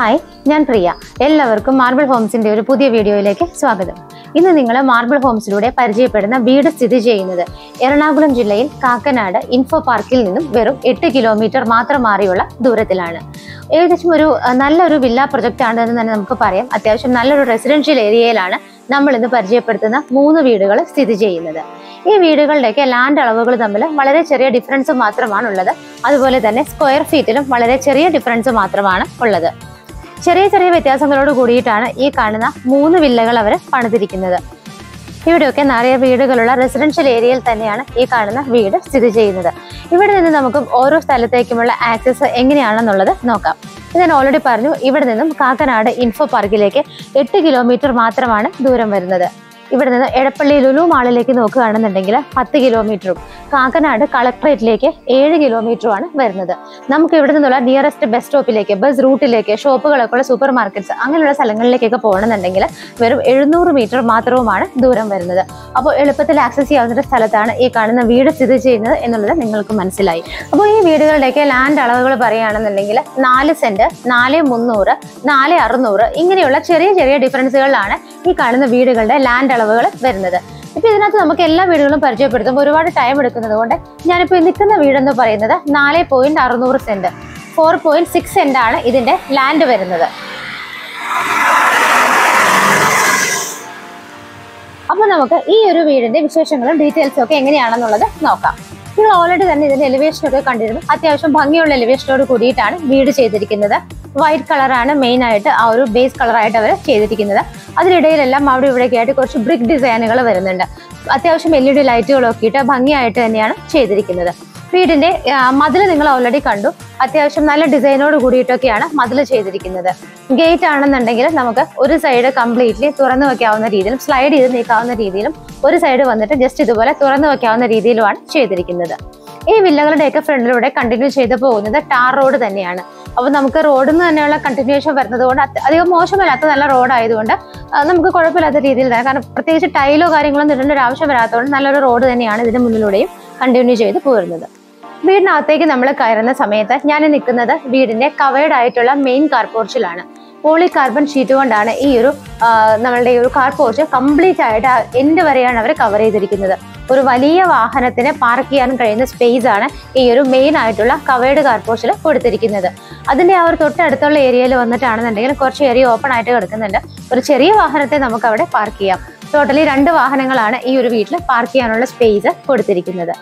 Hi, ഞാൻ പ്രിയ. എല്ലാവർക്കും marble ഹോംസിന്റെ ഒരു പുതിയ വീഡിയോയിലേക്ക് സ്വാഗതം. ഇന്ന് നിങ്ങൾ മാർബിൾ ഹോംസിലൂടെ പരിചയപ്പെടുന്ന വീട് സ്ഥിതി ചെയ്യുന്നത് എറണാകുളം ജില്ലയിൽ കാക്കനാട് ഇൻഫോ പാർക്കിൽ നിന്നും വെറും 8 കിലോമീറ്റർ മാത്രം മാറിയുള്ള ദൂരത്തിലാണ്. ഏകദേശം നല്ലൊരു വില്ല പ്രൊജക്റ്റ് ആണ് എന്ന് തന്നെ നമുക്ക് പറയാം. അത്യാവശ്യം നല്ലൊരു റെസിഡൻഷ്യൽ ഏരിയയിലാണ് നമ്മൾ ഇന്ന് പരിചയപ്പെടുത്തുന്ന 3 വീടുകൾ സ്ഥിതി ചെയ്യുന്നത്. ഈ വീടുകളുടെയൊക്കെ ലാൻഡ് അളവുകൾ തമ്മിൽ വളരെ ചെറിയ ഡിഫറൻസ് മാത്രമാണ് ഉള്ളത്. അതുപോലെ തന്നെ സ്ക്വയർ ഫീറ്റിലും വളരെ ചെറിയ ഡിഫറൻസ് മാത്രമാണ് ഉള്ളത്. ചെറിയ ചെറിയ വ്യത്യാസങ്ങളോട് കൂടിയിട്ടാണ് ഈ കാണുന്ന 3 വില്ലകൾ അവർ പണിതിരിക്കുന്നത്. ഇവിടെയൊക്കെ നിറയെ വീടുകളുള്ള റെസിഡൻഷ്യൽ ഏരിയയിൽ തന്നെയാണ് ഈ കാണുന്ന വീട് സ്ഥിതി ചെയ്യുന്നത്. ഇവിടെ നിന്ന് നമുക്ക് ഓരോ സ്ഥലത്തേക്കുമുള്ള ആക്സസ് എങ്ങനെയാണെന്നുള്ളത് നോക്കാം. ഞാൻ ഓൾറെഡി പറഞ്ഞു, ഇവിടെ നിന്നും കാക്കനാട് ഇൻഫോ പാർക്കിലേക്ക് 8 കിലോമീറ്റർ മാത്രമാണ് ദൂരം വരുന്നത്. ഇവിടെ നിന്ന് എടപ്പള്ളി ലുലു മാളിലേക്ക് നോക്കുകയാണെന്നുണ്ടെങ്കിൽ 10 കിലോമീറ്ററും കാക്കനാട് കളക്ട്രേറ്റിലേക്ക് 7 കിലോമീറ്ററുമാണ് വരുന്നത്. നമുക്ക് ഇവിടെ നിന്നുള്ള നിയറസ്റ്റ് ബസ് സ്റ്റോപ്പിലേക്ക്, ബസ് റൂട്ടിലേക്ക്, ഷോപ്പുകളൊക്കെ ഉള്ള സൂപ്പർ മാർക്കറ്റ്സ് അങ്ങനെയുള്ള സ്ഥലങ്ങളിലേക്കൊക്കെ പോകണമെന്നുണ്ടെങ്കിൽ വെറും 700 മീറ്റർ മാത്രവുമാണ് ദൂരം വരുന്നത്. അപ്പോൾ എളുപ്പത്തിൽ ആക്സസ് ചെയ്യാവുന്ന സ്ഥലത്താണ് ഈ കാണുന്ന വീട് സ്ഥിതി ചെയ്യുന്നത് എന്നുള്ളത് നിങ്ങൾക്ക് മനസ്സിലായി. അപ്പോൾ ഈ വീടുകളുടെയൊക്കെ ലാൻഡ് അളവുകൾ പറയുകയാണെന്നുണ്ടെങ്കിൽ 4 സെന്റ്, 4,300, 4,600 ഇങ്ങനെയുള്ള ചെറിയ ചെറിയ ഡിഫറൻസുകളിലാണ് ഈ കാണുന്ന വീടുകളുടെ ലാൻഡ് അളവുകൾ വരുന്നത്. ഇപ്പൊ ഇതിനകത്ത് നമുക്ക് എല്ലാ വീടുകളും പരിചയപ്പെടുത്തുമ്പോൾ ഒരുപാട് ടൈം എടുക്കുന്നത് കൊണ്ട് ഞാനിപ്പോൾ നിൽക്കുന്ന വീടെന്ന് പറയുന്നത് 4.600 സെന്റ്, 4.6 സെന്റ് ആണ് ഇതിന്റെ ലാൻഡ് വരുന്നത്. അപ്പൊ നമുക്ക് ഈ ഒരു വീടിന്റെ വിശേഷങ്ങളും ഡീറ്റെയിൽസും ഒക്കെ എങ്ങനെയാണെന്നുള്ളത് നോക്കാം. നിങ്ങൾ ഓൾറെഡി തന്നെ ഇതിന്റെ എലിവേഷൻ ഒക്കെ കണ്ടിരുന്നു. അത്യാവശ്യം ഭംഗിയുള്ള എലിവേഷനോട് കൂടിയിട്ടാണ് വീട് ചെയ്തിരിക്കുന്നത്. വൈറ്റ് കളറാണ് മെയിൻ ആയിട്ട് ആ ഒരു ബേസ് കളറായിട്ട് അവർ ചെയ്തിരിക്കുന്നത്. അതിനിടയിലെല്ലാം അവിടെ ഇവിടേക്ക് ആയിട്ട് കുറച്ച് ബ്രിക്ക് ഡിസൈനുകൾ വരുന്നുണ്ട്. അത്യാവശ്യം LED ലൈറ്റുകളൊക്കെ ഇട്ട് ഭംഗിയായിട്ട് തന്നെയാണ് ചെയ്തിരിക്കുന്നത്. വീടിന്റെ മതിൽ നിങ്ങൾ ഓൾറെഡി കണ്ടു. അത്യാവശ്യം നല്ല ഡിസൈനോട് കൂടിയിട്ടൊക്കെയാണ് മതിൽ ചെയ്തിരിക്കുന്നത്. ഗേറ്റ് ആണെന്നുണ്ടെങ്കിൽ നമുക്ക് ഒരു സൈഡ് കംപ്ലീറ്റ്ലി തുറന്നു വെക്കാവുന്ന രീതിയിലും സ്ലൈഡ് ചെയ്ത് നീക്കാവുന്ന രീതിയിലും, ഒരു സൈഡ് വന്നിട്ട് ജസ്റ്റ് ഇതുപോലെ തുറന്നു വെക്കാവുന്ന രീതിയിലുമാണ് ചെയ്തിരിക്കുന്നത്. ഈ വില്ലകളുടെയൊക്കെ ഫ്രണ്ടിലൂടെ കണ്ടിന്യൂ ചെയ്ത് പോകുന്നത് ടാർ റോഡ് തന്നെയാണ്. അപ്പൊ നമുക്ക് റോഡിൽ നിന്ന് തന്നെയുള്ള കണ്ടിന്യൂഷൻ വരുന്നത് കൊണ്ട് അധികം മോശമല്ലാത്ത നല്ല റോഡ് ആയതുകൊണ്ട് നമുക്ക് കുഴപ്പമില്ലാത്ത രീതിയിൽ തന്നെ, കാരണം പ്രത്യേകിച്ച് ടൈലോ കാര്യങ്ങളോ ഇടേണ്ട ഒരു ആവശ്യം വരാത്തതുകൊണ്ട് നല്ലൊരു റോഡ് തന്നെയാണ് ഇതിന് മുന്നിലൂടെയും കണ്ടിന്യൂ ചെയ്ത് പോരുന്നത്. വീടിനകത്തേക്ക് നമ്മൾ കയറുന്ന സമയത്ത് ഞാൻ നിൽക്കുന്നത് വീടിന്റെ കവേർഡ് ആയിട്ടുള്ള മെയിൻ കാർ പോർച്ചിലാണ്. പോളി കാർബൺ ഷീറ്റ് കൊണ്ടാണ് ഈ ഒരു നമ്മളുടെ ഈ ഒരു കാർ പോർച്ച് കംപ്ലീറ്റ് ആയിട്ട് എൻഡ് വരെയാണ് അവർ കവർ ചെയ്തിരിക്കുന്നത്. ഒരു വലിയ വാഹനത്തിന് പാർക്ക് ചെയ്യാൻ കഴിയുന്ന സ്പേസ് ആണ് ഈ ഒരു മെയിൻ ആയിട്ടുള്ള കവേർഡ് കാർ പോർച്ചിൽ കൊടുത്തിരിക്കുന്നത്. അതിന്റെ ആ ഒരു തൊട്ടടുത്തുള്ള ഏരിയയിൽ വന്നിട്ടാണെന്നുണ്ടെങ്കിൽ കുറച്ച് ഏരിയ ഓപ്പൺ ആയിട്ട് കിടക്കുന്നുണ്ട്. ഒരു ചെറിയ വാഹനത്തെ നമുക്ക് അവിടെ പാർക്ക് ചെയ്യാം. ടോട്ടലി 2 വാഹനങ്ങളാണ് ഈ ഒരു വീട്ടിൽ പാർക്ക് ചെയ്യാനുള്ള സ്പേസ് കൊടുത്തിരിക്കുന്നത്.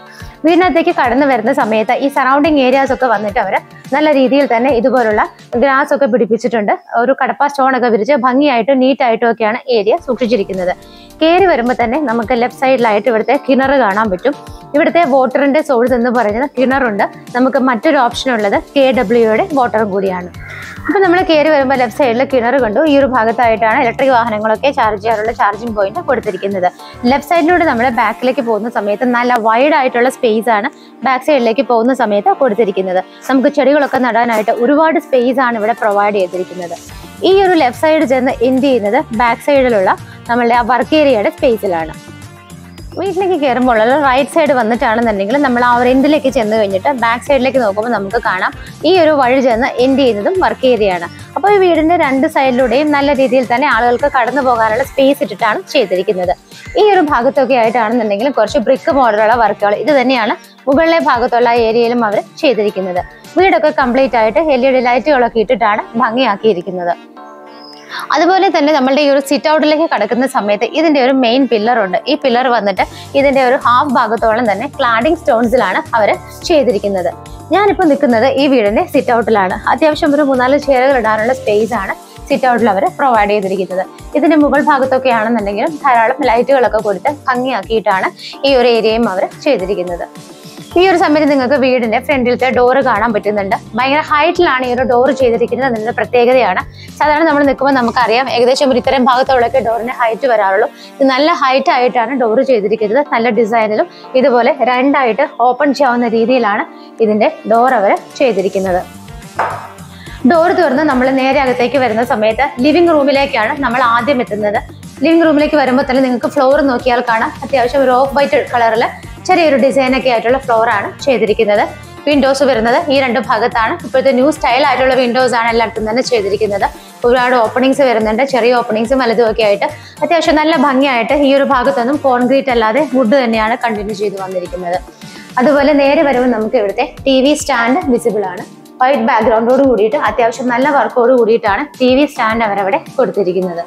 വീടിനകത്തേക്ക് കടന്നു വരുന്ന സമയത്ത് ഈ സറൗണ്ടിങ് ഏരിയാസ് ഒക്കെ വന്നിട്ട് അവർ നല്ല രീതിയിൽ തന്നെ ഇതുപോലുള്ള ഗ്രാസ് ഒക്കെ പിടിപ്പിച്ചിട്ടുണ്ട്. ഒരു കടപ്പ സ്റ്റോൺ ഒക്കെ വിരിച്ച് ഭംഗിയായിട്ടും നീറ്റായിട്ടും ഒക്കെയാണ് ഏരിയ സൂക്ഷിച്ചിരിക്കുന്നത്. കയറി വരുമ്പോൾ തന്നെ നമുക്ക് ലെഫ്റ്റ് സൈഡിലായിട്ട് ഇവിടുത്തെ കിണർ കാണാൻ പറ്റും. ഇവിടുത്തെ വാട്ടറിന്റെ സോഴ്സ് എന്ന് പറയുന്നത് കിണറുണ്ട്. നമുക്ക് മറ്റൊരു ഓപ്ഷൻ ഉള്ളത് KWയുടെ വാട്ടറും കൂടിയാണ്. അപ്പൊ നമ്മൾ കയറി വരുമ്പോൾ ലെഫ്റ്റ് സൈഡിൽ കിണർ കണ്ടു. ഈ ഒരു ഭാഗത്തായിട്ടാണ് ഇലക്ട്രിക് വാഹനങ്ങളൊക്കെ ചാർജ് ചെയ്യാനുള്ള ചാർജിങ് പോയിന്റ് കൊടുത്തിരിക്കുന്നത്. ലെഫ്റ്റ് സൈഡിലൂടെ നമ്മൾ ബാക്കിലേക്ക് പോകുന്ന സമയത്ത് നല്ല വൈഡ് ആയിട്ടുള്ള സ്പേസ് ആണ് ബാക്ക് സൈഡിലേക്ക് പോകുന്ന സമയത്ത് കൊടുത്തിരിക്കുന്നത്. നമുക്ക് ചെടികളൊക്കെ നടാനായിട്ട് ഒരുപാട് സ്പേസ് ആണ് ഇവിടെ പ്രൊവൈഡ് ചെയ്തിരിക്കുന്നത്. ഈ ഒരു ലെഫ്റ്റ് സൈഡ് ചെന്ന് എൻഡ് ചെയ്യുന്നത് ബാക്ക് സൈഡിലുള്ള നമ്മളുടെ ആ വർക്ക് ഏരിയയുടെ സ്പേസിലാണ്. വീട്ടിലേക്ക് കയറുമ്പോൾ റൈറ്റ് സൈഡ് വന്നിട്ടാണെന്നുണ്ടെങ്കിൽ നമ്മൾ ആ ഒരു എൻഡിലേക്ക് ചെന്ന് കഴിഞ്ഞിട്ട് ബാക്ക് സൈഡിലേക്ക് നോക്കുമ്പോൾ നമുക്ക് കാണാം ഈ ഒരു വഴി ചെന്ന് എൻഡ് ചെയ്യുന്നതും വർക്ക് ഏരിയയാണ്. അപ്പോൾ ഈ വീടിന്റെ 2 സൈഡിലൂടെയും നല്ല രീതിയിൽ തന്നെ ആളുകൾക്ക് കടന്നു പോകാനുള്ള സ്പേസ് ഇട്ടിട്ടാണ് ചെയ്തിരിക്കുന്നത്. ഈ ഒരു ഭാഗത്തൊക്കെ ആയിട്ടാണെന്നുണ്ടെങ്കിൽ കുറച്ച് ബ്രിക്ക് മോഡലുള്ള വർക്കുകൾ ഇത് തന്നെയാണ് മുകളിലെ ഭാഗത്തുള്ള ഏരിയയിലും അവർ ചെയ്തിരിക്കുന്നത്. വീടൊക്കെ കംപ്ലീറ്റ് ആയിട്ട് LED ലൈറ്റുകളൊക്കെ ഇട്ടിട്ടാണ് ഭംഗിയാക്കിയിരിക്കുന്നത്. അതുപോലെ തന്നെ നമ്മളുടെ ഈ ഒരു സിറ്റ് ഔട്ടിലേക്ക് കടക്കുന്ന സമയത്ത് ഇതിന്റെ ഒരു മെയിൻ പില്ലർ ഉണ്ട്. ഈ പില്ലർ വന്നിട്ട് ഇതിന്റെ ഒരു ഹാഫ് ഭാഗത്തോളം തന്നെ ക്ലാഡിംഗ് സ്റ്റോൺസിലാണ് അവർ ചെയ്തിരിക്കുന്നത്. ഞാനിപ്പോൾ നിൽക്കുന്നത് ഈ വീടിന്റെ സിറ്റ് ഔട്ടിലാണ്. അത്യാവശ്യം ഒരു 3-4 ചെയറുകൾ ഇടാനുള്ള സ്പേസ് ആണ് സിറ്റ് ഔട്ടിൽ അവർ പ്രൊവൈഡ് ചെയ്തിരിക്കുന്നത്. ഇതിന്റെ മുകൾ ഭാഗത്തൊക്കെ ആണെന്നുണ്ടെങ്കിലും ധാരാളം ലൈറ്റുകളൊക്കെ കൊടുത്ത് ഭംഗിയാക്കിയിട്ടാണ് ഈ ഒരു ഏരിയയും അവർ ചെയ്തിരിക്കുന്നത്. ഈ ഒരു സമയത്ത് നിങ്ങൾക്ക് വീടിന്റെ ഫ്രണ്ടിലത്തെ ഡോറ് കാണാൻ പറ്റുന്നുണ്ട്. ഭയങ്കര ഹൈറ്റിലാണ് ഈ ഒരു ഡോറ് ചെയ്തിരിക്കുന്നത് എന്നതിന്റെ പ്രത്യേകതയാണ്. സാധാരണ നമ്മൾ നിൽക്കുമ്പോൾ നമുക്കറിയാം ഏകദേശം ഒരു ഇത്തരം ഭാഗത്തോളൊക്കെ ഡോറിന് ഹൈറ്റ് വരാറുള്ളൂ. ഇത് നല്ല ഹൈറ്റ് ആയിട്ടാണ് ഡോറ് ചെയ്തിരിക്കുന്നത്. നല്ല ഡിസൈനിലും ഇതുപോലെ 2 ആയിട്ട് ഓപ്പൺ ചെയ്യാവുന്ന രീതിയിലാണ് ഇതിന്റെ ഡോർ അവർ ചെയ്തിരിക്കുന്നത്. ഡോർ തുറന്ന് നമ്മൾ നേരെ അകത്തേക്ക് വരുന്ന സമയത്ത് ലിവിംഗ് റൂമിലേക്കാണ് നമ്മൾ ആദ്യം എത്തുന്നത്. ലിവിംഗ് റൂമിലേക്ക് വരുമ്പോൾ തന്നെ നിങ്ങൾക്ക് ഫ്ലോർ നോക്കിയാൽ കാണാം അത്യാവശ്യം ഒരു ഓഫ് വൈറ്റ് കളറിൽ ചെറിയൊരു ഡിസൈനൊക്കെ ആയിട്ടുള്ള ഫ്ലോർ ആണ് ചെയ്തിരിക്കുന്നത്. വിൻഡോസ് വരുന്നത് ഈ രണ്ട് ഭാഗത്താണ്. ഇപ്പോഴത്തെ ന്യൂ സ്റ്റൈൽ ആയിട്ടുള്ള വിൻഡോസ് ആണ് എല്ലായിടത്തും തന്നെ ചെയ്തിരിക്കുന്നത്. ഒരുപാട് ഓപ്പണിങ്സ് വരുന്നുണ്ട്, ചെറിയ ഓപ്പണിങ്സും വലുതും ഒക്കെ ആയിട്ട് അത്യാവശ്യം നല്ല ഭംഗിയായിട്ട്. ഈ ഒരു ഭാഗത്തൊന്നും കോൺക്രീറ്റ് അല്ലാതെ വുഡ് തന്നെയാണ് കണ്ടിന്യൂ ചെയ്ത് വന്നിരിക്കുന്നത്. അതുപോലെ നേരെ വരുമ്പോൾ നമുക്ക് ഇവിടുത്തെ TV സ്റ്റാൻഡ് വിസിബിൾ ആണ്. വൈറ്റ് ബാക്ക്ഗ്രൗണ്ടോട് കൂടിയിട്ട് അത്യാവശ്യം നല്ല വർക്കോട് കൂടിയിട്ടാണ് TV സ്റ്റാൻഡ് അവരവിടെ കൊടുത്തിരിക്കുന്നത്.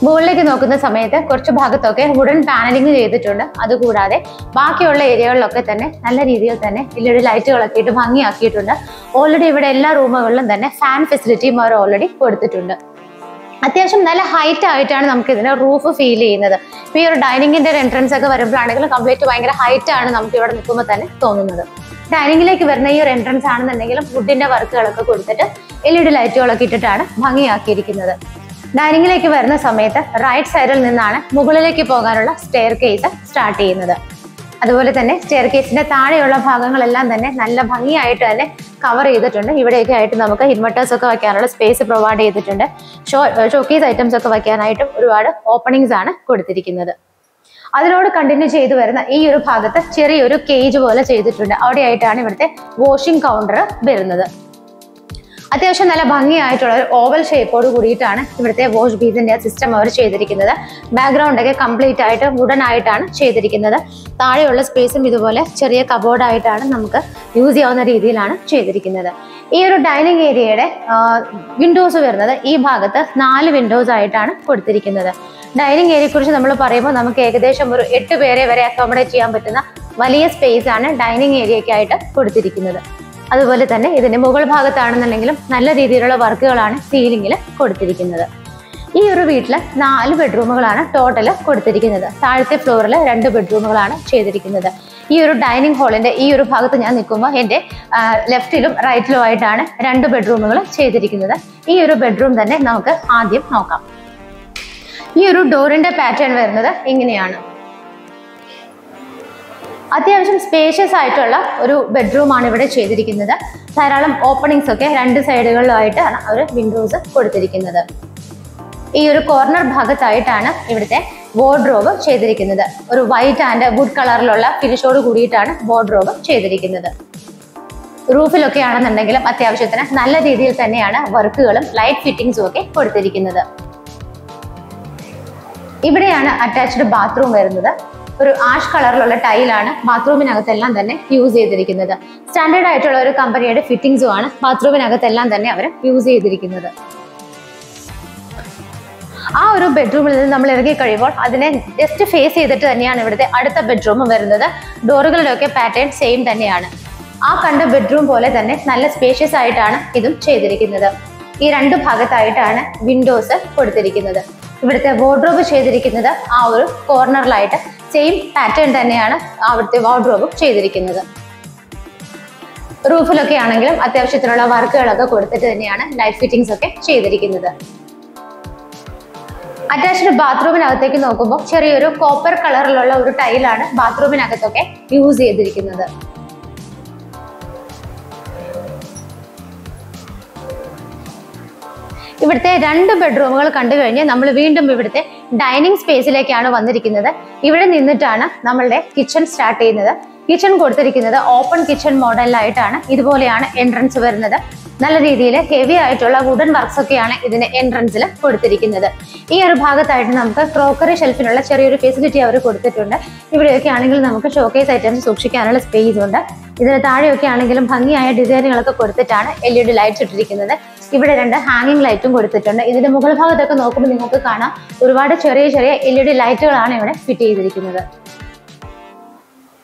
മുകളിലേക്ക് നോക്കുന്ന സമയത്ത് കുറച്ച് ഭാഗത്തൊക്കെ വുഡൻ പാനലിംഗ് ചെയ്തിട്ടുണ്ട്. അതുകൂടാതെ ബാക്കിയുള്ള ഏരിയകളിലൊക്കെ തന്നെ നല്ല രീതിയിൽ തന്നെ LED ലൈറ്റുകളൊക്കെ ഇട്ട് ഭംഗിയാക്കിയിട്ടുണ്ട്. ഓൾറെഡി ഇവിടെ എല്ലാ റൂമുകളിലും തന്നെ ഫാൻ ഫെസിലിറ്റിയും അവർ ഓൾറെഡി കൊടുത്തിട്ടുണ്ട്. അത്യാവശ്യം നല്ല ഹൈറ്റ് ആയിട്ടാണ് നമുക്ക് ഇതിന് റൂഫ് ഫീൽ ചെയ്യുന്നത്. ഇപ്പൊ ഈ ഒരു ഡൈനിങ്ങിന്റെ എൻട്രൻസ് ഒക്കെ വരുമ്പോഴാണെങ്കിലും കംപ്ലീറ്റ് ഭയങ്കര ഹൈറ്റ് ആണ് നമുക്ക് ഇവിടെ നിൽക്കുമ്പോൾ തന്നെ തോന്നുന്നത്. ഡൈനിങ്ങിലേക്ക് വരുന്ന ഈ ഒരു എൻട്രൻസ് ആണെന്നുണ്ടെങ്കിലും വുഡിന്റെ വർക്കുകളൊക്കെ കൊടുത്തിട്ട് LED ലൈറ്റുകളൊക്കെ ഇട്ടിട്ടാണ് ഭംഗിയാക്കിയിരിക്കുന്നത്. ഡൈനിങ്ങിലേക്ക് വരുന്ന സമയത്ത് റൈറ്റ് സൈഡിൽ നിന്നാണ് മുകളിലേക്ക് പോകാനുള്ള സ്റ്റെയർ കേസ് സ്റ്റാർട്ട് ചെയ്യുന്നത്. അതുപോലെ തന്നെ സ്റ്റെയർ കേസിന്റെ താഴെയുള്ള ഭാഗങ്ങളെല്ലാം തന്നെ നല്ല ഭംഗിയായിട്ട് തന്നെ കവർ ചെയ്തിട്ടുണ്ട്. ഇവിടെയൊക്കെ ആയിട്ട് നമുക്ക് ഇൻവെർട്ടേഴ്സ് ഒക്കെ വയ്ക്കാനുള്ള സ്പേസ് പ്രൊവൈഡ് ചെയ്തിട്ടുണ്ട്. ഷോക്കേസ് ഐറ്റംസ് ഒക്കെ വയ്ക്കാനായിട്ടും ഒരുപാട് ഓപ്പണിങ്സ് ആണ് കൊടുത്തിരിക്കുന്നത്. അതിനോട് കണ്ടിന്യൂ ചെയ്തു വരുന്ന ഈ ഒരു ഭാഗത്ത് ചെറിയൊരു കേജ് പോലെ ചെയ്തിട്ടുണ്ട്. അവിടെയായിട്ടാണ് ഇവിടുത്തെ വാഷിംഗ് കൗണ്ടർ വരുന്നത്. അത്യാവശ്യം നല്ല ഭംഗിയായിട്ടുള്ള ഒരു ഓവൽ ഷേപ്പോട് കൂടിയിട്ടാണ് ഇവിടുത്തെ വാഷ് ബേസിന്റെ സിസ്റ്റം അവർ ചെയ്തിരിക്കുന്നത്. ബാക്ക്ഗ്രൗണ്ട് ഒക്കെ കംപ്ലീറ്റ് ആയിട്ട് വുഡൻ ആയിട്ടാണ് ചെയ്തിരിക്കുന്നത്. താഴെയുള്ള സ്പേസും ഇതുപോലെ ചെറിയ കബോർഡായിട്ടാണ് നമുക്ക് യൂസ് ചെയ്യാവുന്ന രീതിയിലാണ് ചെയ്തിരിക്കുന്നത്. ഈ ഒരു ഡൈനിങ് ഏരിയയുടെ വിൻഡോസ് വരുന്നത് ഈ ഭാഗത്ത് 4 വിൻഡോസ് ആയിട്ടാണ് കൊടുത്തിരിക്കുന്നത്. ഡൈനിങ് ഏരിയയെ കുറിച്ച് നമ്മൾ പറയുമ്പോൾ നമുക്ക് ഏകദേശം ഒരു 8 പേരെ വരെ അക്കോമഡേറ്റ് ചെയ്യാൻ പറ്റുന്ന വലിയ സ്പേസ് ആണ് ഡൈനിങ് ഏരിയയ്ക്കായിട്ട് കൊടുത്തിരിക്കുന്നത്. അതുപോലെ തന്നെ ഇതിന്റെ മുകൾ ഭാഗത്താണെന്നുണ്ടെങ്കിലും നല്ല രീതിയിലുള്ള വർക്കുകളാണ് സീലിംഗിൽ കൊടുത്തിരിക്കുന്നത്. ഈ ഒരു വീട്ടിൽ 4 ബെഡ്റൂമുകളാണ് ടോട്ടൽ കൊടുത്തിരിക്കുന്നത്. താഴത്തെ ഫ്ലോറിൽ 2 ബെഡ്റൂമുകളാണ് ചെയ്തിരിക്കുന്നത്. ഈ ഒരു ഡൈനിങ് ഹാളിന്റെ ഈ ഒരു ഭാഗത്ത് ഞാൻ നിൽക്കുമ്പോൾ എൻ്റെ ലെഫ്റ്റിലും റൈറ്റിലും ആയിട്ടാണ് 2 ബെഡ്റൂമുകൾ ചെയ്തിരിക്കുന്നത്. ഈ ഒരു ബെഡ്റൂം തന്നെ നമുക്ക് ആദ്യം നോക്കാം. ഈ ഒരു ഡോറിന്റെ പാറ്റേൺ വരുന്നത് ഇങ്ങനെയാണ്. അത്യാവശ്യം സ്പേഷ്യസ് ആയിട്ടുള്ള ഒരു ബെഡ്റൂം ആണ് ഇവിടെ ചെയ്തിരിക്കുന്നത്. ധാരാളം ഓപ്പണിങ്സ് ഒക്കെ 2 സൈഡുകളിലായിട്ടാണ് അവർ വിൻഡോസ് കൊടുത്തിരിക്കുന്നത്. ഈ ഒരു കോർണർ ഭാഗത്തായിട്ടാണ് ഇവിടുത്തെ വാർഡ്രോബ് ചെയ്തിരിക്കുന്നത്. ഒരു വൈറ്റ് ആൻഡ് വുഡ് കളറിലുള്ള ഫിനിഷോട് കൂടിയിട്ടാണ് വാർഡ്രോബ് ചെയ്തിരിക്കുന്നത്. റൂഫിലൊക്കെ ആണെന്നുണ്ടെങ്കിലും അത്യാവശ്യത്തിന് നല്ല രീതിയിൽ തന്നെയാണ് വർക്കുകളും ലൈറ്റ് ഫിറ്റിംഗ്സും ഒക്കെ കൊടുത്തിരിക്കുന്നത്. ഇവിടെയാണ് അറ്റാച്ച്ഡ് ബാത്റൂം വരുന്നത്. ഒരു ആഷ് കളറിലുള്ള ടൈലാണ് ബാത്റൂമിനകത്തെല്ലാം തന്നെ യൂസ് ചെയ്തിരിക്കുന്നത്. സ്റ്റാൻഡേർഡ് ആയിട്ടുള്ള ഒരു കമ്പനിയുടെ ഫിറ്റിംഗ്സും ആണ് ബാത്റൂമിനകത്തെല്ലാം തന്നെ അവർ യൂസ് ചെയ്തിരിക്കുന്നത്. ആ ഒരു ബെഡ്റൂമിൽ നിന്ന് നമ്മൾ ഇറങ്ങി കഴിയുമ്പോൾ അതിനെ ജസ്റ്റ് ഫേസ് ചെയ്തിട്ട് തന്നെയാണ് ഇവിടുത്തെ അടുത്ത ബെഡ്റൂം വരുന്നത്. ഡോറുകളിലൊക്കെ പാറ്റേൺ സെയിം തന്നെയാണ്. ആ കണ്ട ബെഡ്റൂം പോലെ തന്നെ നല്ല സ്പേഷ്യസ് ആയിട്ടാണ് ഇതും ചെയ്തിരിക്കുന്നത്. ഈ 2 ഭാഗത്തായിട്ടാണ് വിൻഡോസ് കൊടുത്തിരിക്കുന്നത്. ഇവിടുത്തെ വാർഡ്രോബ് ചെയ്തിരിക്കുന്നത് ആ ഒരു കോർണറിലായിട്ട് സെയിം പാറ്റേൺ തന്നെയാണ് അവിടുത്തെ വാർഡ്രോബും ചെയ്തിരിക്കുന്നത്. റൂഫിലൊക്കെ ആണെങ്കിലും അത്യാവശ്യത്തിനുള്ള വർക്കുകളൊക്കെ കൊടുത്തിട്ട് തന്നെയാണ് ലൈറ്റ് ഫിറ്റിംഗ്സ് ഒക്കെ ചെയ്തിരിക്കുന്നത്. അറ്റാച്ച്ഡ് ബാത്റൂമിനകത്തേക്ക് നോക്കുമ്പോൾ ചെറിയൊരു കോപ്പർ കളറിലുള്ള ഒരു ടൈലാണ് ബാത്റൂമിനകത്തൊക്കെ യൂസ് ചെയ്തിരിക്കുന്നത്. ഇവിടുത്തെ 2 ബെഡ്റൂമുകൾ കണ്ടു കഴിഞ്ഞ് നമ്മൾ വീണ്ടും ഇവിടുത്തെ ഡൈനിങ് സ്പേസിലേക്കാണ് വന്നിരിക്കുന്നത്. ഇവിടെ നിന്നിട്ടാണ് നമ്മളുടെ കിച്ചൺ സ്റ്റാർട്ട് ചെയ്യുന്നത്. കിച്ചൺ കൊടുത്തിരിക്കുന്നത് ഓപ്പൺ കിച്ചൺ മോഡലിലായിട്ടാണ്. ഇതുപോലെയാണ് എൻട്രൻസ് വരുന്നത്. നല്ല രീതിയിൽ ഹെവി ആയിട്ടുള്ള വുഡൻ വർക്ക്സ് ഒക്കെയാണ് ഇതിന് എൻട്രൻസിൽ കൊടുത്തിരിക്കുന്നത്. ഈ ഒരു ഭാഗത്തായിട്ട് നമുക്ക് ക്രോക്കറി ഷെൽഫിനുള്ള ചെറിയൊരു ഫെസിലിറ്റി അവർ കൊടുത്തിട്ടുണ്ട്. ഇവിടെയൊക്കെ ആണെങ്കിൽ നമുക്ക് ഷോക്കേസ് ഐറ്റംസ് സൂക്ഷിക്കാനുള്ള സ്പേസ് ഉണ്ട്. ഇതിന് താഴെയൊക്കെ ആണെങ്കിലും ഭംഗിയായ ഡിസൈനുകളൊക്കെ കൊടുത്തിട്ടാണ് LED ലൈറ്റ്സ് ഇട്ടിരിക്കുന്നത്. ഇവിടെ 2 ഹാങ്ങിങ് ലൈറ്റും കൊടുത്തിട്ടുണ്ട്. ഇതിന്റെ മുകൾ ഭാഗത്തൊക്കെ നോക്കുമ്പോൾ നിങ്ങൾക്ക് കാണാം ഒരുപാട് ചെറിയ ചെറിയ LED ലൈറ്റുകളാണ് ഇവിടെ ഫിറ്റ് ചെയ്തിരിക്കുന്നത്.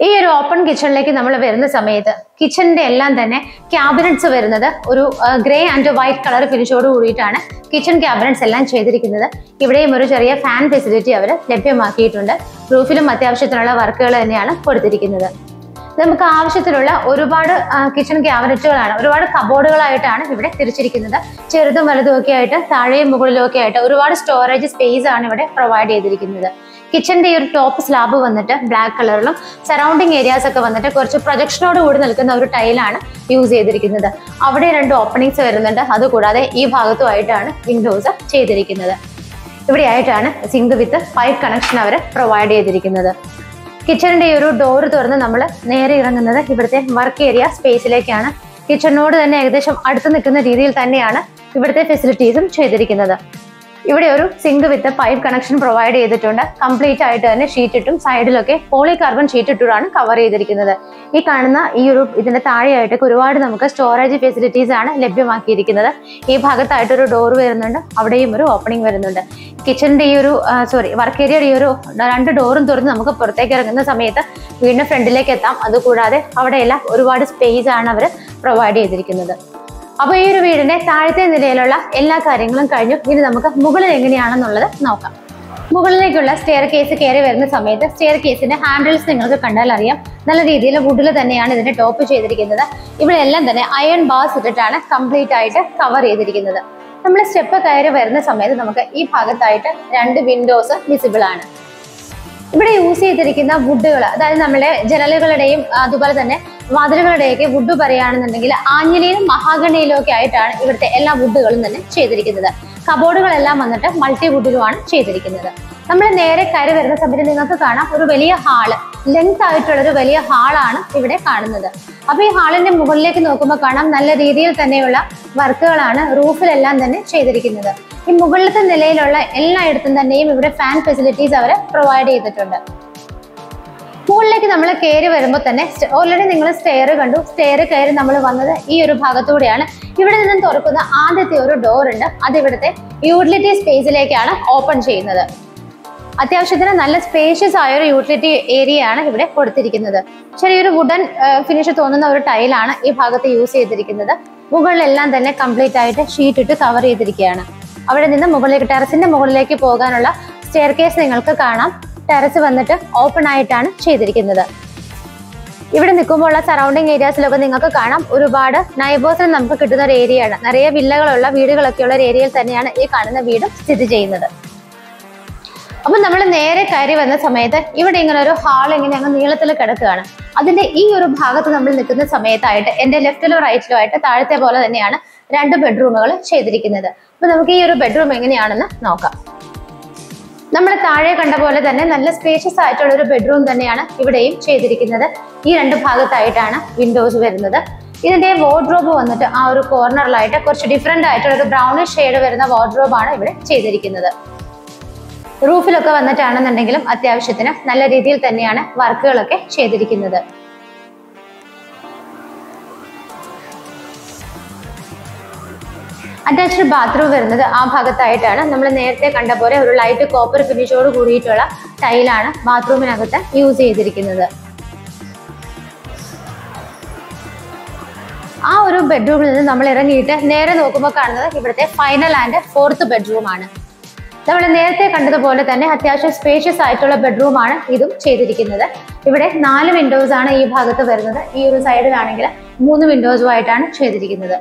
ഈ ഒരു ഓപ്പൺ കിച്ചണിലേക്ക് നമ്മൾ വരുന്ന സമയത്ത് കിച്ചണിന്റെ എല്ലാം തന്നെ ക്യാബിനറ്റ്സ് വരുന്നത് ഒരു ഗ്രേ ആൻഡ് വൈറ്റ് കളർ ഫിനിഷോട് കൂടിയിട്ടാണ് കിച്ചൺ ക്യാബിനറ്റ്സ് എല്ലാം ചെയ്തിരിക്കുന്നത്. ഇവിടെയും ഒരു ചെറിയ ഫാൻ ഫെസിലിറ്റി അവർ ലഭ്യമാക്കിയിട്ടുണ്ട്. റൂഫിലും അത്യാവശ്യത്തിനുള്ള വർക്കുകൾ തന്നെയാണ് കൊടുത്തിരിക്കുന്നത്. നമുക്ക് ആവശ്യത്തിലുള്ള ഒരുപാട് കിച്ചൺ ക്യാബിനറ്റുകളാണ്, ഒരുപാട് കബോർഡുകളായിട്ടാണ് ഇവിടെ തിരിച്ചിരിക്കുന്നത്. ചെറുതും വലുതും ഒക്കെ ആയിട്ട് താഴെയും മുകളിലും ഒക്കെ ആയിട്ട് ഒരുപാട് സ്റ്റോറേജ് സ്പേസ് ആണ് ഇവിടെ പ്രൊവൈഡ് ചെയ്തിരിക്കുന്നത്. കിച്ചന്റെ ഈ ഒരു ടോപ്പ് സ്ലാബ് വന്നിട്ട് ബ്ലാക്ക് കളറിലും സറൗണ്ടിങ് ഏരിയാസ് ഒക്കെ വന്നിട്ട് കുറച്ച് പ്രൊജക്ഷനോട് കൂടി നിൽക്കുന്ന ഒരു ടൈലാണ് യൂസ് ചെയ്തിരിക്കുന്നത്. അവിടെ 2 ഓപ്പണിങ്സ് വരുന്നുണ്ട്. അതുകൂടാതെ ഈ ഭാഗത്തുമായിട്ടാണ് വിൻഡോസ് ചെയ്തിരിക്കുന്നത്. ഇവിടെ ആയിട്ടാണ് സിങ്ക് വിത്ത് പൈപ്പ് കണക്ഷൻ അവർ പ്രൊവൈഡ് ചെയ്തിരിക്കുന്നത്. കിച്ചണിന്റെ ഈ ഒരു ഡോർ തുറന്ന് നമ്മൾ നേരെ ഇറങ്ങുന്നത് ഇവിടുത്തെ വർക്ക് ഏരിയ സ്പേസിലേക്കാണ്. കിച്ചണിനോട് തന്നെ ഏകദേശം അടുത്ത് നിൽക്കുന്ന രീതിയിൽ തന്നെയാണ് ഇവിടുത്തെ ഫെസിലിറ്റീസും ചെയ്തിരിക്കുന്നത്. ഇവിടെ ഒരു സിങ്ക് വിത്ത് പൈപ്പ് കണക്ഷൻ പ്രൊവൈഡ് ചെയ്തിട്ടുണ്ട്. കംപ്ലീറ്റ് ആയിട്ട് തന്നെ ഷീറ്റ് ഇട്ടും സൈഡിലൊക്കെ പോളികാർബൺ ഷീറ്റ് ഇട്ടാണ് കവർ ചെയ്തിരിക്കുന്നത്. ഈ കാണുന്ന ഈ ഒരു ഇതിന്റെ താഴെയായിട്ടൊക്കെ ഒരുപാട് നമുക്ക് സ്റ്റോറേജ് ഫെസിലിറ്റീസ് ആണ് ലഭ്യമാക്കിയിരിക്കുന്നത്. ഈ ഭാഗത്തായിട്ട് ഒരു ഡോർ വരുന്നുണ്ട്, അവിടെയും ഒരു ഓപ്പണിംഗ് വരുന്നുണ്ട്. കിച്ചണിന്റെ ഈ ഒരു വർക്ക് ഏരിയയുടെ ഈ ഒരു 2 ഡോറും തുറന്ന് നമുക്ക് പുറത്തേക്ക് ഇറങ്ങുന്ന സമയത്ത് വീടിന്റെ ഫ്രണ്ടിലേക്ക് എത്താം. അതുകൂടാതെ അവിടെയെല്ലാം ഒരുപാട് സ്പേസ് ആണ് അവർ പ്രൊവൈഡ് ചെയ്തിരിക്കുന്നത്. അപ്പൊ ഈ ഒരു വീടിന്റെ താഴത്തെ നിലയിലുള്ള എല്ലാ കാര്യങ്ങളും കഴിഞ്ഞു. ഇനി നമുക്ക് മുകളിൽ എങ്ങനെയാണെന്നുള്ളത് നോക്കാം. മുകളിലേക്കുള്ള സ്റ്റെയർ കേസ് കയറി വരുന്ന സമയത്ത് സ്റ്റെയർ കേസിന്റെ ഹാൻഡിൽസ് നിങ്ങൾക്ക് കണ്ടാൽ അറിയാം, നല്ല രീതിയിൽ വുഡിൽ തന്നെയാണ് ഇതിന്റെ ടോപ്പ് ചെയ്തിരിക്കുന്നത്. ഇവിടെ എല്ലാം തന്നെ അയൺ ബാർസ് ഇട്ടിട്ടാണ് കംപ്ലീറ്റ് ആയിട്ട് കവർ ചെയ്തിരിക്കുന്നത്. നമ്മൾ സ്റ്റെപ്പ് കയറി വരുന്ന സമയത്ത് നമുക്ക് ഈ ഭാഗത്തായിട്ട് 2 വിൻഡോസ് വിസിബിൾ ആണ്. ഇവിടെ യൂസ് ചെയ്തിരിക്കുന്ന വുഡുകൾ, അതായത് നമ്മുടെ ജനലുകളുടെയും അതുപോലെ തന്നെ വാതിലുകളുടെയൊക്കെ വുഡ് പറയുകയാണെന്നുണ്ടെങ്കിൽ ആഞ്ഞിലിയിലും മഹാഗണിയിലും ഒക്കെ ആയിട്ടാണ് ഇവിടുത്തെ എല്ലാ വുഡുകളും തന്നെ ചെയ്തിരിക്കുന്നത്. കബോർഡുകളെല്ലാം വന്നിട്ട് മൾട്ടി വുഡിലുമാണ് ചെയ്തിരിക്കുന്നത്. നമ്മൾ നേരെ കയറി വരുന്ന സമയത്ത് നിങ്ങൾക്ക് കാണാം ഒരു വലിയ ഹാള്, ലെങ്ത് ആയിട്ടുള്ള ഒരു വലിയ ഹാളാണ് ഇവിടെ കാണുന്നത്. അപ്പൊ ഈ ഹാളിന്റെ മുകളിലേക്ക് നോക്കുമ്പോൾ കാണാം നല്ല രീതിയിൽ തന്നെയുള്ള വർക്കുകളാണ് റൂഫിലെല്ലാം തന്നെ ചെയ്തിരിക്കുന്നത്. ഈ മുകളിലത്തെ നിലയിലുള്ള എല്ലായിടത്തും തന്നെയും ഇവിടെ ഫാൻ ഫെസിലിറ്റീസ് അവർ പ്രൊവൈഡ് ചെയ്തിട്ടുണ്ട്. മുകളിലേക്ക് നമ്മൾ കയറി വരുമ്പോൾ തന്നെ ഓൾറെഡി നിങ്ങൾ സ്റ്റെയർ കണ്ടു. സ്റ്റെയർ കയറി നമ്മൾ വന്നത് ഈ ഒരു ഭാഗത്തൂടെയാണ്. ഇവിടെ നിന്നും തുറക്കുന്ന ആദ്യത്തെ ഒരു ഡോർ ഉണ്ട്, അത് ഇവിടുത്തെ യൂട്ടിലിറ്റി സ്പേസിലേക്കാണ് ഓപ്പൺ ചെയ്യുന്നത്. അത്യാവശ്യത്തിന് നല്ല സ്പേഷ്യസ് ആയ ഒരു യൂട്ടിലിറ്റി ഏരിയ ആണ് ഇവിടെ കൊടുത്തിരിക്കുന്നത്. ചെറിയൊരു വുഡൻ ഫിനിഷ് തോന്നുന്ന ഒരു ടൈലാണ് ഈ ഭാഗത്ത് യൂസ് ചെയ്തിരിക്കുന്നത്. മുകളിലെല്ലാം തന്നെ കംപ്ലീറ്റ് ആയിട്ട് ഷീറ്റ് ഇട്ട് കവർ ചെയ്തിരിക്കുകയാണ്. അവിടെ നിന്ന് മുകളിലേക്ക് ടെറസിന്റെ മുകളിലേക്ക് പോകാനുള്ള സ്റ്റെയർ കേസ് നിങ്ങൾക്ക് കാണാം. ടെറസ് വന്നിട്ട് ഓപ്പൺ ആയിട്ടാണ് ചെയ്തിരിക്കുന്നത്. ഇവിടെ നിൽക്കുമ്പോൾ ഉള്ള സറൗണ്ടിങ് ഏരിയാസിലൊക്കെ നിങ്ങൾക്ക് കാണാം ഒരുപാട് നൈബേഴ്സിന് നമുക്ക് കിട്ടുന്ന ഒരു ഏരിയയാണ്. നിറയെ വില്ലകളുള്ള വീടുകളൊക്കെ ഉള്ള ഒരു ഏരിയയിൽ തന്നെയാണ് ഈ കാണുന്ന വീടും സ്ഥിതി ചെയ്യുന്നത്. അപ്പൊ നമ്മൾ നേരെ കയറി വന്ന സമയത്ത് ഇവിടെ ഇങ്ങനെ ഒരു ഹാൾ ഇങ്ങനെ അങ്ങ് നീളത്തിൽ കിടക്കുകയാണ്. അതിന്റെ ഈ ഒരു ഭാഗത്ത് നമ്മൾ നിൽക്കുന്ന സമയത്തായിട്ട് എന്റെ ലെഫ്റ്റിലോ റൈറ്റിലോ ആയിട്ട് താഴത്തെ പോലെ തന്നെയാണ് 2 ബെഡ്റൂമുകൾ ചെയ്തിരിക്കുന്നത്. അപ്പൊ നമുക്ക് ഈ ഒരു ബെഡ്റൂം എങ്ങനെയാണെന്ന് നോക്കാം. നമ്മൾ താഴെ കണ്ട പോലെ തന്നെ നല്ല സ്പേഷ്യസ് ആയിട്ടുള്ള ഒരു ബെഡ്റൂം തന്നെയാണ് ഇവിടെയും ചെയ്തിരിക്കുന്നത്. ഈ 2 ഭാഗത്തായിട്ടാണ് വിൻഡോസ് വരുന്നത്. ഇതിന്റെ വാർഡ്രോബ് വന്നിട്ട് ആ ഒരു കോർണറിലായിട്ട് കുറച്ച് ഡിഫറെന്റ് ആയിട്ടുള്ള ഒരു ബ്രൗണിഷ് ഷെയ്ഡ് വരുന്ന വാർഡ്രോബാണ് ഇവിടെ ചെയ്തിരിക്കുന്നത്. റൂഫിലൊക്കെ വന്നിട്ടാണെന്നുണ്ടെങ്കിലും അത്യാവശ്യത്തിന് നല്ല രീതിയിൽ തന്നെയാണ് വർക്കുകളൊക്കെ ചെയ്തിരിക്കുന്നത്. അറ്റാച്ച്ഡ് ബാത്റൂം വരുന്നത് ആ ഭാഗത്തായിട്ടാണ്. നമ്മൾ നേരത്തെ കണ്ട പോലെ ഒരു ലൈറ്റ് കോപ്പർ ഫിനിഷോട് കൂടിയിട്ടുള്ള ടൈലാണ് ബാത്റൂമിനകത്ത് യൂസ് ചെയ്തിരിക്കുന്നത്. ആ ഒരു ബെഡ്റൂമിൽ നിന്ന് നമ്മൾ ഇറങ്ങിയിട്ട് നേരെ നോക്കുമ്പോൾ കാണുന്നത് ഇവിടുത്തെ ഫൈനൽ ആൻഡ് 4th ബെഡ്റൂം ആണ്. നമ്മൾ നേരത്തെ കണ്ടതുപോലെ തന്നെ അത്യാവശ്യം സ്പേഷ്യസ് ആയിട്ടുള്ള ബെഡ്റൂം ആണ് ഇതും ചെയ്തിരിക്കുന്നത്. ഇവിടെ 4 വിൻഡോസ് ആണ് ഈ ഭാഗത്ത് വരുന്നത്. ഈ ഒരു സൈഡിലാണെങ്കിൽ 3 വിൻഡോസുമായിട്ടാണ് ചെയ്തിരിക്കുന്നത്.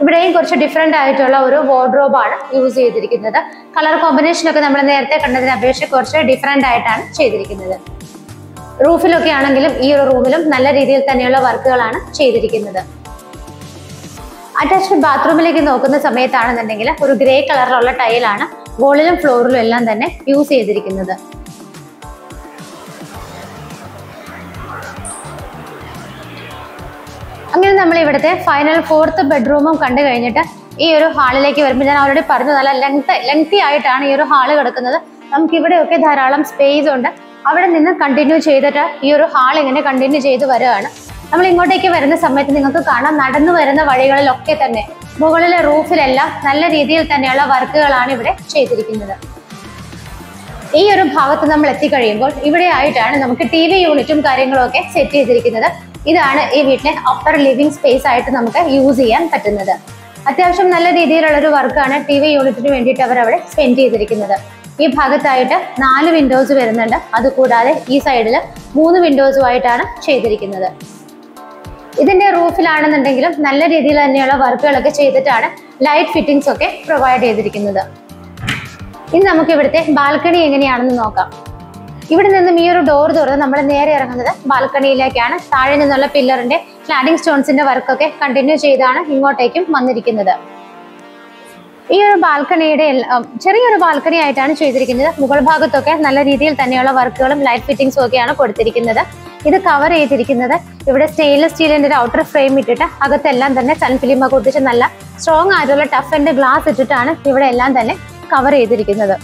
ഇവിടെയും കുറച്ച് ഡിഫറെന്റ് ആയിട്ടുള്ള ഒരു വാർഡ്രോബ് ആണ് യൂസ് ചെയ്തിരിക്കുന്നത്. കളർ കോമ്പിനേഷൻ ഒക്കെ നമ്മൾ നേരത്തെ കണ്ടതിനെ അപേക്ഷിച്ച് കുറച്ച് ഡിഫറെന്റ് ആയിട്ടാണ് ചെയ്തിരിക്കുന്നത്. റൂഫിലൊക്കെ ആണെങ്കിലും ഈ ഒരു റൂമിലും നല്ല രീതിയിൽ തന്നെയുള്ള വർക്കുകളാണ് ചെയ്തിരിക്കുന്നത്. അറ്റാച്ച്ഡ് ബാത്റൂമിലേക്ക് നോക്കുന്ന സമയത്താണെന്നുണ്ടെങ്കിൽ ഒരു ഗ്രേ കളറിലുള്ള ടൈലാണ് വോളിലും ഫ്ലോറിലും എല്ലാം തന്നെ യൂസ് ചെയ്തിരിക്കുന്നത്. അങ്ങനെ നമ്മൾ ഇവിടുത്തെ ഫൈനൽ 4th ബെഡ്റൂമും കണ്ടു കഴിഞ്ഞിട്ട് ഈ ഒരു ഹാളിലേക്ക് വരുമ്പോൾ ഞാൻ ഓൾറെഡി പറഞ്ഞു നല്ല ലെങ്തി ആയിട്ടാണ് ഈ ഒരു ഹാള് കിടക്കുന്നത്. നമുക്ക് ഇവിടെയൊക്കെ ധാരാളം സ്പേസ് ഉണ്ട്. അവിടെ നിന്ന് കണ്ടിന്യൂ ചെയ്തിട്ട് ഈ ഒരു ഹാൾ ഇങ്ങനെ കണ്ടിന്യൂ ചെയ്ത് വരികയാണ്. നമ്മൾ ഇങ്ങോട്ടേക്ക് വരുന്ന സമയത്ത് നിങ്ങൾക്ക് കാണാം നടന്നു വരുന്ന വഴികളിലൊക്കെ തന്നെ മുകളിലെ റൂഫിലെല്ലാം നല്ല രീതിയിൽ തന്നെയുള്ള വർക്കുകളാണ് ഇവിടെ ചെയ്തിരിക്കുന്നത്. ഈ ഒരു ഭാഗത്ത് നമ്മൾ എത്തിക്കഴിയുമ്പോൾ ഇവിടെ ആയിട്ടാണ് നമുക്ക് TV യൂണിറ്റും കാര്യങ്ങളും ഒക്കെ സെറ്റ് ചെയ്തിരിക്കുന്നത്. ഇതാണ് ഈ വീട്ടിലെ അപ്പർ ലിവിംഗ് സ്പേസ് ആയിട്ട് നമുക്ക് യൂസ് ചെയ്യാൻ പറ്റുന്നത്. അത്യാവശ്യം നല്ല രീതിയിലുള്ള ഒരു വർക്കാണ് TV യൂണിറ്റിന് വേണ്ടിയിട്ട് അവർ അവിടെ സ്പെൻഡ് ചെയ്തിരിക്കുന്നത്. ഈ ഭാഗത്തായിട്ട് 4 വിൻഡോസ് വരുന്നുണ്ട്. അതുകൂടാതെ ഈ സൈഡിൽ 3 വിൻഡോസുമായിട്ടാണ് ചെയ്തിരിക്കുന്നത്. ഇതിന്റെ റൂഫിലാണെന്നുണ്ടെങ്കിലും നല്ല രീതിയിൽ തന്നെയുള്ള വർക്കുകളൊക്കെ ചെയ്തിട്ടാണ് ലൈറ്റ് ഫിറ്റിംഗ്സ് ഒക്കെ പ്രൊവൈഡ് ചെയ്തിരിക്കുന്നത്. ഇനി നമുക്ക് ഇവിടുത്തെ ബാൽക്കണി എങ്ങനെയാണെന്ന് നോക്കാം. ഇവിടെ നിന്നും ഈ ഒരു ഡോർ തുറന്ന് നമ്മൾ നേരെ ഇറങ്ങുന്നത് ബാൽക്കണിയിലേക്കാണ്. താഴെ നിന്നുള്ള പില്ലറിന്റെ ക്ലാഡിംഗ് സ്റ്റോൺസിന്റെ വർക്കൊക്കെ കണ്ടിന്യൂ ചെയ്താണ് ഇങ്ങോട്ടേക്കും വന്നിരിക്കുന്നത്. ഈ ഒരു ബാൽക്കണിയുടെ ചെറിയൊരു ബാൽക്കണി ആയിട്ടാണ് ചെയ്തിരിക്കുന്നത്. മുകൾ ഭാഗത്തൊക്കെ നല്ല രീതിയിൽ തന്നെയുള്ള വർക്കുകളും ലൈറ്റ് ഫിറ്റിംഗ്സും ഒക്കെയാണ് കൊടുത്തിരിക്കുന്നത്. ഇത് കവർ ചെയ്തിരിക്കുന്നത് ഇവിടെ സ്റ്റെയിൻലെസ് സ്റ്റീലിന്റെ ഒരു ഔട്ടർ ഫ്രെയിം ഇട്ടിട്ട് അകത്തെല്ലാം തന്നെ സൺഫിലിം ഒക്കെ ഒട്ടിച്ച് നല്ല സ്ട്രോങ് ആയിട്ടുള്ള ടഫ് ആൻഡ് ഗ്ലാസ് ഇട്ടിട്ടാണ് ഇവിടെ എല്ലാം തന്നെ കവർ ചെയ്തിരിക്കുന്നത്.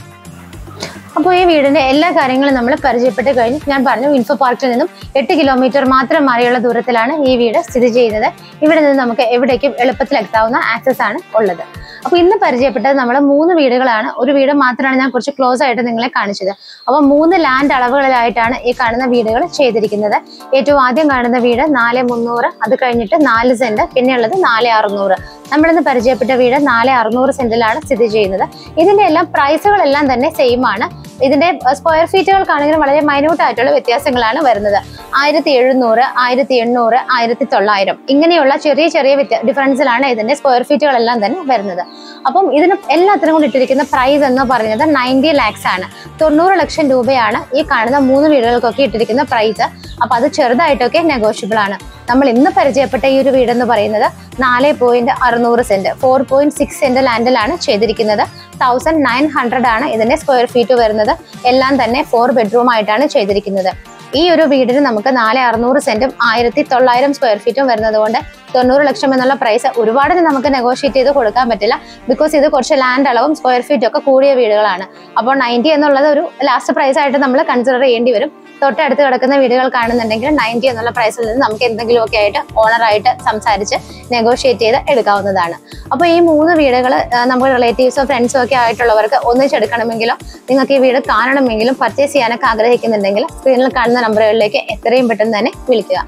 അപ്പോൾ ഈ വീടിന്റെ എല്ലാ കാര്യങ്ങളും നമ്മൾ പരിചയപ്പെട്ട് കഴിഞ്ഞു. ഞാൻ പറഞ്ഞു ഇൻഫോ പാർക്കിൽ നിന്നും 8 കിലോമീറ്റർ മാത്രം മാറിയുള്ള ദൂരത്തിലാണ് ഈ വീട് സ്ഥിതി ചെയ്യുന്നത്. ഇവിടെ നിന്ന് നമുക്ക് എവിടേക്കും എളുപ്പത്തിൽ എത്താവുന്ന ആക്സസ് ആണ് ഉള്ളത്. അപ്പൊ ഇന്ന് പരിചയപ്പെട്ടത് നമ്മൾ 3 വീടുകളാണ്. ഒരു വീട് മാത്രമാണ് ഞാൻ കുറച്ച് ക്ലോസ് ആയിട്ട് നിങ്ങളെ കാണിച്ചത്. അപ്പൊ 3 ലാൻഡ് അളവുകളിലായിട്ടാണ് ഈ കാണുന്ന വീടുകൾ ചെയ്തിരിക്കുന്നത്. ഏറ്റവും ആദ്യം കാണുന്ന വീട് 4,300, അത് കഴിഞ്ഞിട്ട് 4 സെന്റ്, പിന്നെയുള്ളത് 4,600. നമ്മളിന്ന് പരിചയപ്പെട്ട വീട് 4,600 സെന്റിലാണ് സ്ഥിതി ചെയ്യുന്നത്. ഇതിന്റെ എല്ലാം പ്രൈസുകളെല്ലാം തന്നെ സെയിം ആണ്. ഇതിന്റെ സ്ക്വയർ ഫീറ്റുകൾക്കാണെങ്കിലും വളരെ മൈന്യൂട്ട് ആയിട്ടുള്ള വ്യത്യാസങ്ങളാണ് വരുന്നത്. 1,700, 1,800, 1,900 ഇങ്ങനെയുള്ള ചെറിയ ചെറിയ ഡിഫറൻസിലാണ് ഇതിന്റെ സ്ക്വയർ ഫീറ്റുകളെല്ലാം തന്നെ വരുന്നത്. അപ്പം ഇതിന് എല്ലാത്തിനും കൂടി ഇട്ടിരിക്കുന്ന പ്രൈസ് എന്ന് പറയുന്നത് 90 lakhs ആണ്. 90 ലക്ഷം രൂപയാണ് ഈ കാണുന്ന 3 വീടുകൾക്കൊക്കെ ഇട്ടിരിക്കുന്ന പ്രൈസ്. അപ്പൊ അത് ചെറുതായിട്ടൊക്കെ നെഗോഷ്യബിൾ ആണ്. നമ്മൾ ഇന്ന് പരിചയപ്പെട്ട ഈ ഒരു വീടെന്ന് പറയുന്നത് 4,600 സെന്റ്, 4.6 സെന്റ് ലാൻഡിലാണ് ചെയ്തിരിക്കുന്നത്. 1,900 ആണ് ഇതിന്റെ സ്ക്വയർ ഫീറ്റ് വരുന്നത്. എല്ലാം തന്നെ 4 ബെഡ്റൂം ആയിട്ടാണ് ചെയ്തിരിക്കുന്നത്. ഈ ഒരു വീടിന് നമുക്ക് 4,600 സെന്റും 1,900 സ്ക്വയർ ഫീറ്റും വരുന്നത് കൊണ്ട് 90 ലക്ഷം എന്നുള്ള പ്രൈസ് ഒരുപാട് നമുക്ക് നെഗോഷിയേറ്റ് ചെയ്ത് കൊടുക്കാൻ പറ്റില്ല. ബിക്കോസ് ഇത് കുറച്ച് ലാൻഡ് അളവും സ്ക്വയർ ഫീറ്റും ഒക്കെ കൂടിയ വീടുകളാണ്. അപ്പോൾ 90 എന്നുള്ളത് ഒരു ലാസ്റ്റ് പ്രൈസ് ആയിട്ട് നമ്മൾ കൺസിഡർ ചെയ്യേണ്ടി വരും. തൊട്ടടുത്ത് കിടക്കുന്ന വീടുകൾ കാണുന്നുണ്ടെങ്കിൽ 90 എന്നുള്ള പ്രൈസിൽ നിന്ന് നമുക്ക് എന്തെങ്കിലുമൊക്കെ ആയിട്ട് ഓണറായിട്ട് സംസാരിച്ച് നെഗോഷിയേറ്റ് ചെയ്ത് എടുക്കാവുന്നതാണ്. അപ്പോൾ ഈ 3 വീടുകൾ നമ്മുടെ റിലേറ്റീവ്സോ ഫ്രണ്ട്സോ ഒക്കെ ആയിട്ടുള്ളവർക്ക് ഒന്നിച്ചെടുക്കണമെങ്കിലോ നിങ്ങൾക്ക് ഈ വീട് കാണണമെങ്കിലും പർച്ചേസ് ചെയ്യാനൊക്കെ ആഗ്രഹിക്കുന്നുണ്ടെങ്കിൽ സ്ക്രീനിൽ കാണുന്ന നമ്പറുകളിലേക്ക് എത്രയും പെട്ടെന്ന് തന്നെ വിളിക്കുക.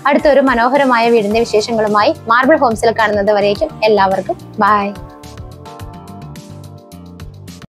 അടുത്തൊരു മനോഹരമായ വീടിന്റെ വിശേഷങ്ങളുമായി മാർബിൾ ഹോംസിൽ കാണുന്നത് വരേക്കും എല്ലാവർക്കും ബൈ.